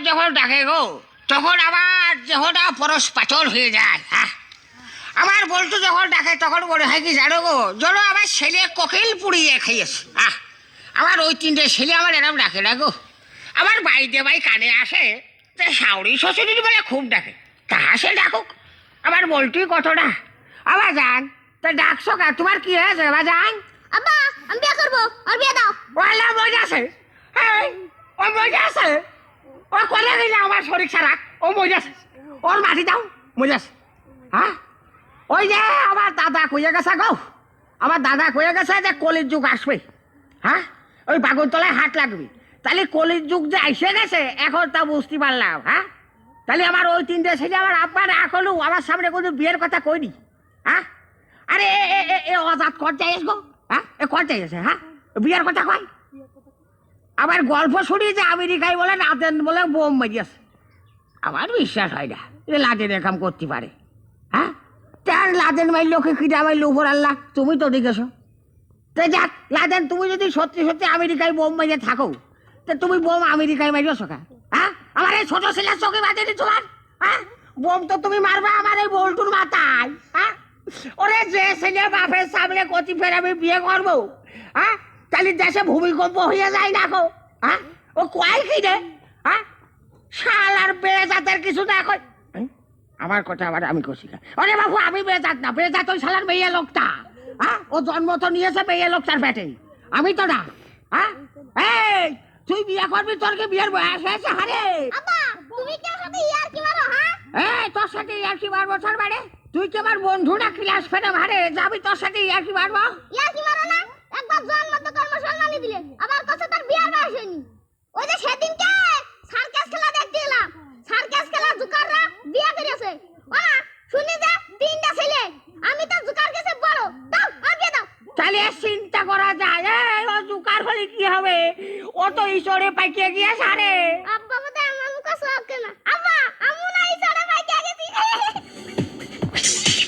যখন ডাকে গো তখন আমার দেহটা পরশ পাচল হয়ে যায়। হ্যাঁ, আমার বলতো যখন ডাকে তখন মনে হয় কি জানো গো, যেন আমার ছেলে কোকিল পুড়িয়ে খাইয়েছে। আমার ওই 3টে ছেলে আমার এরম ডাকে না গো। আমার বাড়িতে ভাই কানে আসে, তা শাউরি শ্বশুরির বলে খুব ডাকে, তা সে ডাকুক, আমার বলতুই কতটা। আবার যান তা ডাকছো কা, তোমার কি হয়েছে বাজান? আব্বা আমি বিয়ে করবো, আর বিয়ে দাও। ওয়ালা মজা আছে, ও মজা আছে, ও করে দিলে আমার শরীর ছাড়া, ও মজা আছে, ওর মাটি দাও, মজা আছে। হ্যাঁ, ওই যে আমার দাদা কইয়া গেছে গো, আমার দাদা কইয়া গেছে যে কলির যুগ আসবে। হ্যাঁ, ওই বাগুনতলায় হাট লাগবে, তাহলে কলির যুগ যে এসে গেছে এখন তা বুঝতে পারলাম। হ্যাঁ, তাহলে আমার ওই 3টে ছেলে আমার আব্বা না করলু আমার সামনে কোনো বিয়ের কথা কইনি। হ্যাঁ, আরে এ অজাত করতে গো। হ্যাঁ, এ করতে গেছে, হ্যাঁ বিয়ের কথা কয়। আবার গল্প শুনি যে আমেরিকায় বলে লাদেন বলে বোম মারিয়েছে, আমার বিশ্বাস হয় না যে লাদেন এরকম করতে পারে। হ্যাঁ, তার লাদেন মারলো কি কিটা মারলো উপর আল্লাহ, তুমি তো দেখেছো। তো যাক, লাদেন তুমি যদি সত্যি সত্যি আমেরিকায় বোম মারিয়ে থাকো, তো তুমি বোম আমেরিকায় মারিয়েছো কা? হ্যাঁ, আমার এই ছোট ছেলের চোখে বাঁধেনি তোমার? হ্যাঁ, বোম তো তুমি মারবা আমার এই বল্টুর মাথায়। হ্যাঁ, ওরে যে ছেলে বাপের সামনে কচি ফের আমি বিয়ে করবো, হ্যাঁ তাহলে দেশে ভূমিকম্প হয়ে যায় না গো। হ্যাঁ, ও কয় কি রে? হ্যাঁ, শাল আর বেজাতের কিছু না কই। আমার কথা আবার আমি কষি না। আরে বাবু, আমি বেজাত না, বেজাত ওই শালার মেয়ে লোকটা। হ্যাঁ, ও জন্ম তো নিয়েছে মেয়ে লোকটার পেটে, আমি তো না। হ্যাঁ, এই তুই বিয়ে করবি, তোর কি বিয়ের বয়স হয়েছে? হারে আব্বা তুমি কি আমার সাথে ইয়ার কি মারো? হ্যাঁ, এই তোর সাথে ইয়ার কি মারবো? তোর মানে তুই কি আমার বন্ধু না ক্লাস ফেলে? হারে যাবি তোর সাথে ইয়ার কি মারবো? ইয়ার কি মারো না? একবার জন্ম তো কর্মসম্মানী দিলে, আবার কথা তার বিয়ার বয়স হয়নি। ওই যে সেদিনকে সার্কাস খেলা দেখতে গেলাম, সার্কাস খেলা জুকাররা বিয়ে করেছে। ওমা শুনি যে 3টা ছেলে, আমি তো জুকার কাছে বড়, দাও আর বিয়ে দাও। তাহলে চিন্তা করা যায়, ও জুকার হলে কি হবে? ও তো ঈশ্বরে পাইকে গিয়ে সারে। আব্বা বলে আমার মুখ সব কেনা।